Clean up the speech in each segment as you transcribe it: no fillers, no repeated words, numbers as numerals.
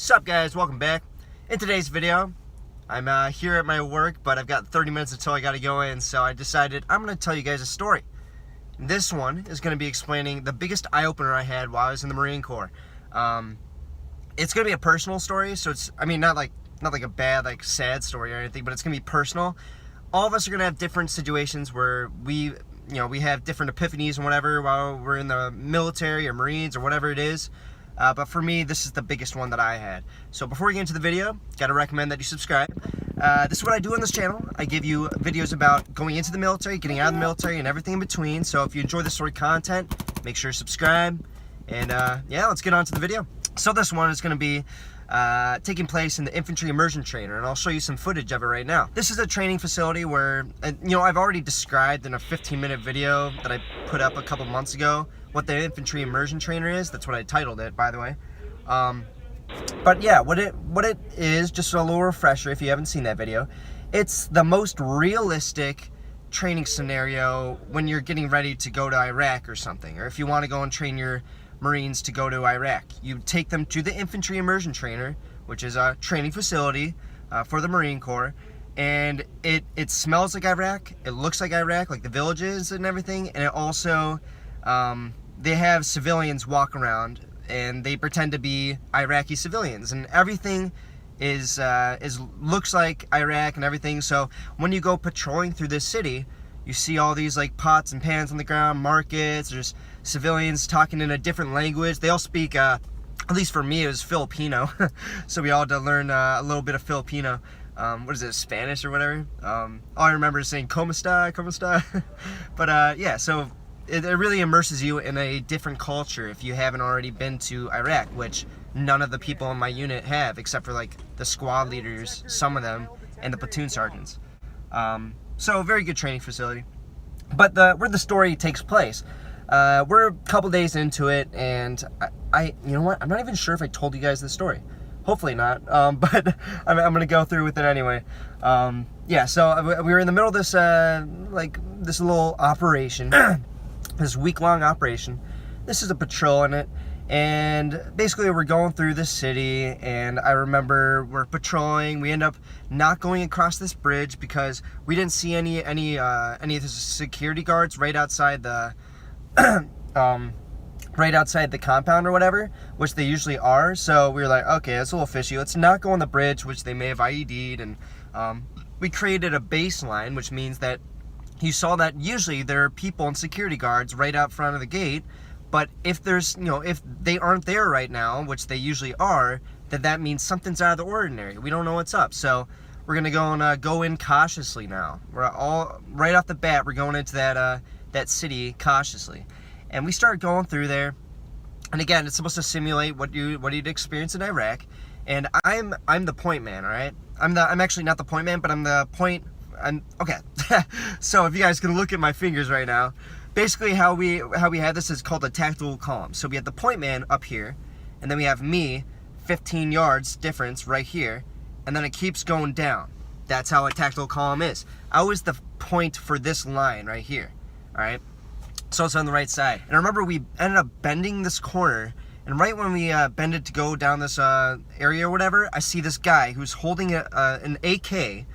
Sup guys, welcome back. In today's video, I'm here at my work, but I've got 30 minutes until I gotta go in, so I decided I'm gonna tell you guys a story. This one is gonna be explaining the biggest eye-opener I had while I was in the Marine Corps. It's gonna be a personal story, so it's, not like a bad, sad story or anything, but it's gonna be personal. All of us are gonna have different situations where we have different epiphanies and whatever while we're in the military or Marines or whatever it is. But for me, this is the biggest one that I had. So before we get into the video, gotta recommend that you subscribe. This is what I do on this channel. I give you videos about going into the military, getting out of the military, and everything in between. So if you enjoy this sort of content, make sure to subscribe. And yeah, let's get on to the video. So this one is gonna be taking place in the Infantry Immersion trainer, and I'll show you some footage of it right now. This is a training facility where, I've already described in a 15-minute video that I put up a couple months ago what the Infantry Immersion trainer is. That's what I titled it, by the way. But yeah, what it is, just a little refresher if you haven't seen that video, it's the most realistic training scenario when you're getting ready to go to Iraq or something, or if you want to go and train your Marines to go to Iraq. You take them to the Infantry Immersion trainer, which is a training facility for the Marine Corps, and it smells like Iraq, it looks like Iraq, like the villages and everything, and it also they have civilians walk around and they pretend to be Iraqi civilians, and everything looks like Iraq and everything. So when you go patrolling through this city, you see all these pots and pans on the ground, markets, there's civilians talking in a different language. They all speak, at least for me, it was Filipino. So we all had to learn a little bit of Filipino. What is it, Spanish or whatever? All I remember is saying, "Cómo está? ¿Cómo está?" But yeah, so it really immerses you in a different culture if you haven't already been to Iraq, which none of the people in my unit have, except for the squad leaders, some of them, and the platoon sergeants. So a very good training facility. But where the story takes place, we're a couple days into it, and you know what? I'm not even sure if I told you guys this story. Hopefully not, but I'm gonna go through with it anyway. Yeah, so we were in the middle of this this little operation, this week-long operation. This is a patrol in it, and basically we're going through the city, and I remember we're patrolling. We end up not going across this bridge because we didn't see any of the security guards right outside the right outside the compound or whatever, which they usually are. So we were like, okay, that's a little fishy. Let's not go on the bridge, which they may have IED'd, and we created a baseline, which means that you saw that usually there are people and security guards right out front of the gate. But if there's, if they aren't there right now, which they usually are, then that means something's out of the ordinary. We don't know what's up. So we're gonna go in cautiously now. We're all right off the bat. We're going into that city cautiously, and we start going through there. And again, it's supposed to simulate what you'd experience in Iraq. And I'm the point man. All right, I'm actually not the point man, but I'm the point. Okay. So if you guys can look at my fingers right now. Basically, how we had this is called a tactical column. So we have the point man up here, and then we have me, 15 yards difference right here, and then it keeps going down. That's how a tactical column is. I was the point for this line right here. All right, so it's on the right side. And I remember we ended up bending this corner, and right when we bend it to go down this area or whatever, I see this guy who's holding an AK.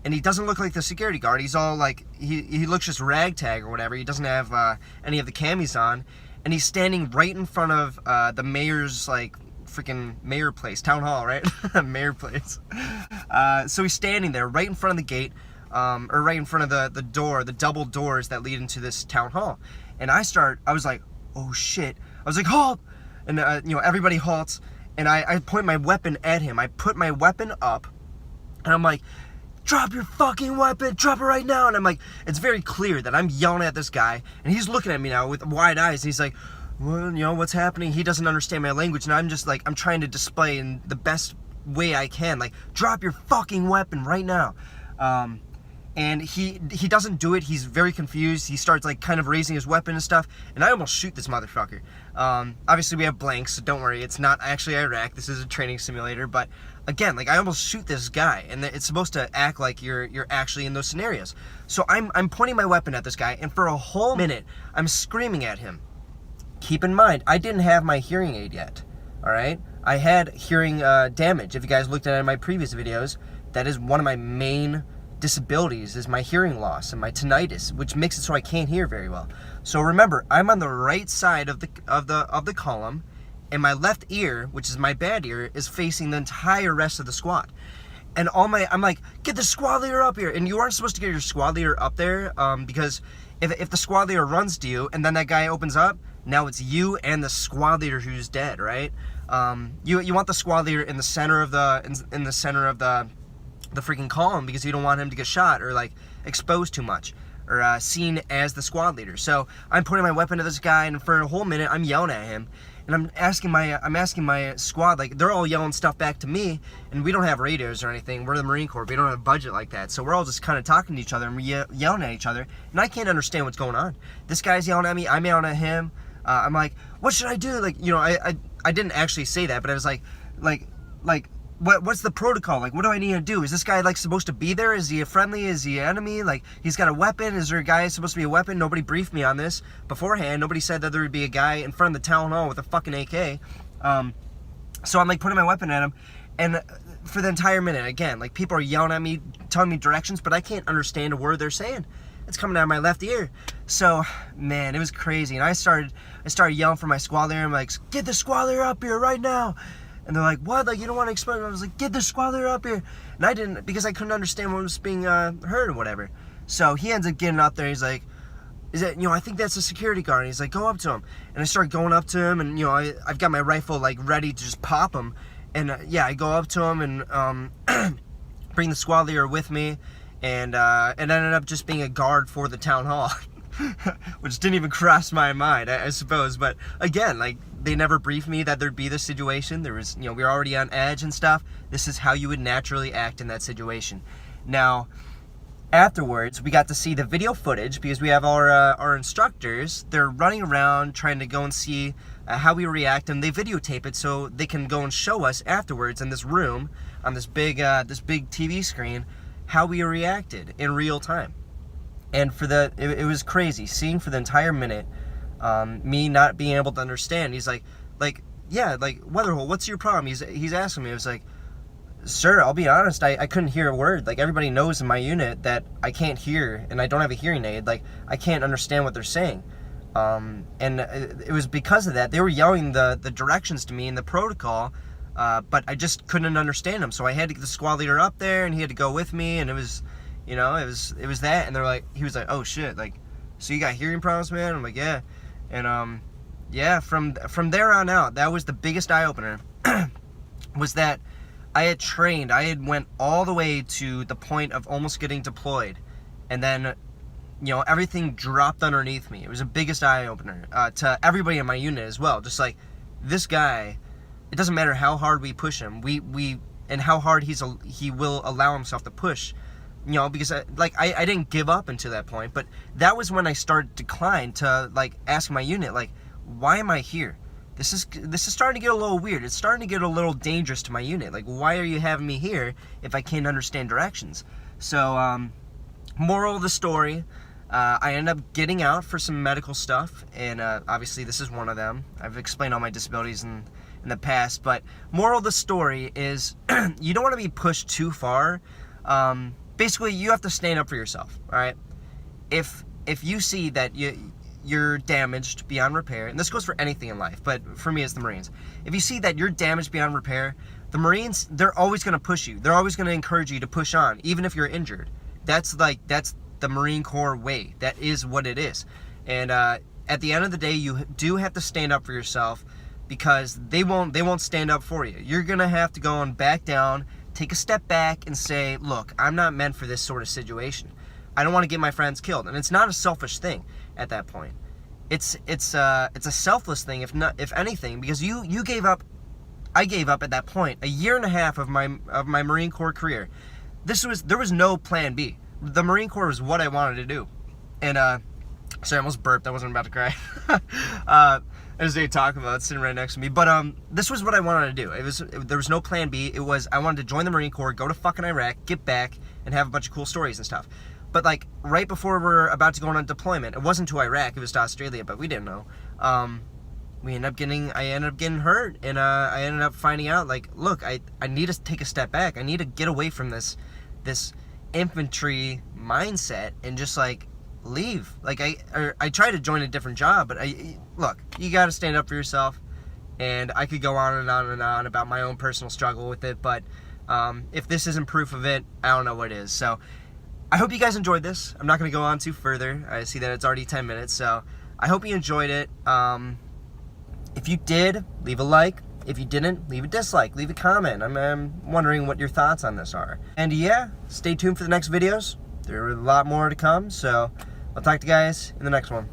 And he doesn't look like the security guard. He's all he looks just ragtag or whatever. He doesn't have any of the camis on. And he's standing right in front of the mayor's, freaking mayor place, town hall, right? Mayor place. So he's standing there right in front of the gate, or right in front of the door, the double doors that lead into this town hall. And I was like, oh shit. I was like, halt! And, everybody halts. And I point my weapon at him. I put my weapon up, and I'm like, drop your fucking weapon, drop it right now. And I'm like, it's very clear that I'm yelling at this guy, and he's looking at me now with wide eyes, and he's like, well, what's happening? He doesn't understand my language, and I'm just I'm trying to display in the best way I can, drop your fucking weapon right now. And he doesn't do it. He's very confused. He starts kind of raising his weapon and stuff, and I almost shoot this motherfucker. Obviously we have blanks, so don't worry, it's not actually Iraq. This is a training simulator. But again, I almost shoot this guy, and it's supposed to act like you're actually in those scenarios. So I'm pointing my weapon at this guy, and for a whole minute I'm screaming at him. Keep in mind, I didn't have my hearing aid yet. All right, I had hearing damage. If you guys looked at it in my previous videos, that is one of my main disabilities, is my hearing loss and my tinnitus, which makes it so I can't hear very well. So remember, I'm on the right side of the column, and my left ear, which is my bad ear, is facing the entire rest of the squad. And I'm like, get the squad leader up here. And you aren't supposed to get your squad leader up there, because if the squad leader runs to you and then that guy opens up, now it's you and the squad leader who's dead, right? You want the squad leader in the center of the freaking column, because you don't want him to get shot or like exposed too much, or seen as the squad leader. So I'm pointing my weapon to this guy, and for a whole minute I'm yelling at him, and I'm asking my squad, like, they're all yelling stuff back to me, and we don't have radios or anything. We're the Marine Corps. We don't have a budget like that, so we're all just kind of talking to each other and yelling at each other, and I can't understand what's going on. This guy's yelling at me, I'm yelling at him. I'm like, what should I do? Like, you know, I didn't actually say that, but I was like, what's the protocol? Like, what do I need to do? Is this guy, like, supposed to be there? Is he a friendly? Is he an enemy? Like, he's got a weapon? Is there a guy supposed to be a weapon? Nobody briefed me on this beforehand. Nobody said that there would be a guy in front of the town hall with a fucking AK. So I'm, like, putting my weapon at him, and for the entire minute, again, like, people are yelling at me, telling me directions, but I can't understand a word they're saying. It's coming out of my left ear. So, man, it was crazy. And I started yelling for my squad leader. I'm like, get the squad leader up here right now. And they're like, what? Like, you don't want to explain? I was like, get the squad leader up here. And I didn't, because I couldn't understand what was being heard or whatever. So he ends up getting up there. He's like, is that, you know, I think that's a security guard. And he's like, go up to him. And I start going up to him, and, you know, I've got my rifle, like, ready to just pop him. And, yeah, I go up to him and bring the squad leader with me. And it ended up just being a guard for the town hall, which didn't even cross my mind, I suppose. But again, like, they never briefed me that there'd be this situation. There was, you know, we were already on edge and stuff. This is how you would naturally act in that situation. Now, afterwards, we got to see the video footage, because we have our instructors. They're running around trying to go and see how we react, and they videotape it so they can go and show us afterwards in this room on this big TV screen how we reacted in real time. And it was crazy seeing for the entire minute me not being able to understand. He's like, yeah, like, Weatherhole, what's your problem? He's asking me. I was like, sir, I'll be honest, I couldn't hear a word. Like, everybody knows in my unit that I can't hear, and I don't have a hearing aid. Like, I can't understand what they're saying. And it was because of that. They were yelling the directions to me in the protocol, but I just couldn't understand them. So I had to get the squad leader up there, and he had to go with me, and it was, you know, it was that. And they're like, he was like, oh shit, like, so you got hearing problems, man? I'm like, yeah. And yeah, from there on out, that was the biggest eye opener. Was that I had went all the way to the point of almost getting deployed, and then, you know, everything dropped underneath me. It was the biggest eye opener to everybody in my unit as well. Just like, this guy, it doesn't matter how hard we push him, and how hard he will allow himself to push, you know, because I didn't give up until that point, but that was when I started to decline to, like, ask my unit, like, why am I here? This is starting to get a little weird. It's starting to get a little dangerous to my unit. Like, why are you having me here if I can't understand directions? So, moral of the story, I ended up getting out for some medical stuff, and obviously this is one of them. I've explained all my disabilities in the past, but moral of the story is you don't want to be pushed too far. Basically, you have to stand up for yourself, all right? If you see that you're damaged beyond repair, and this goes for anything in life, but for me it's the Marines. If you see that you're damaged beyond repair, the Marines, they're always going to push you. They're always going to encourage you to push on, even if you're injured. That's the Marine Corps way. That is what it is. And at the end of the day, you do have to stand up for yourself, because they won't stand up for you. You're going to have to go and back down, take a step back, and say, look, I'm not meant for this sort of situation. I don't want to get my friends killed. And it's not a selfish thing at that point. It's a selfless thing, if anything, because you gave up. I gave up at that point 1.5 years of my Marine Corps career. There was no plan B. The Marine Corps was what I wanted to do. And sorry, I almost burped. I wasn't about to cry. As they talk about it, sitting right next to me. But this was what I wanted to do. There was no plan B. It was, I wanted to join the Marine Corps, go to fucking Iraq, get back, and have a bunch of cool stories and stuff. But, like, right before we're about to go on a deployment, it wasn't to Iraq, it was to Australia, but we didn't know. I ended up getting hurt, and I ended up finding out, like, look, I need to take a step back. I need to get away from this infantry mindset and just, like, leave. Like, I tried to join a different job, but look, you got to stand up for yourself. And I could go on and on and on about my own personal struggle with it, but if this isn't proof of it, I don't know what is. So I hope you guys enjoyed this. I'm not going to go on too further. I see that it's already 10 minutes, so I hope you enjoyed it. If you did, leave a like. If you didn't, leave a dislike. Leave a comment. I'm wondering what your thoughts on this are. And yeah, stay tuned for the next videos. There are a lot more to come, so I'll talk to you guys in the next one.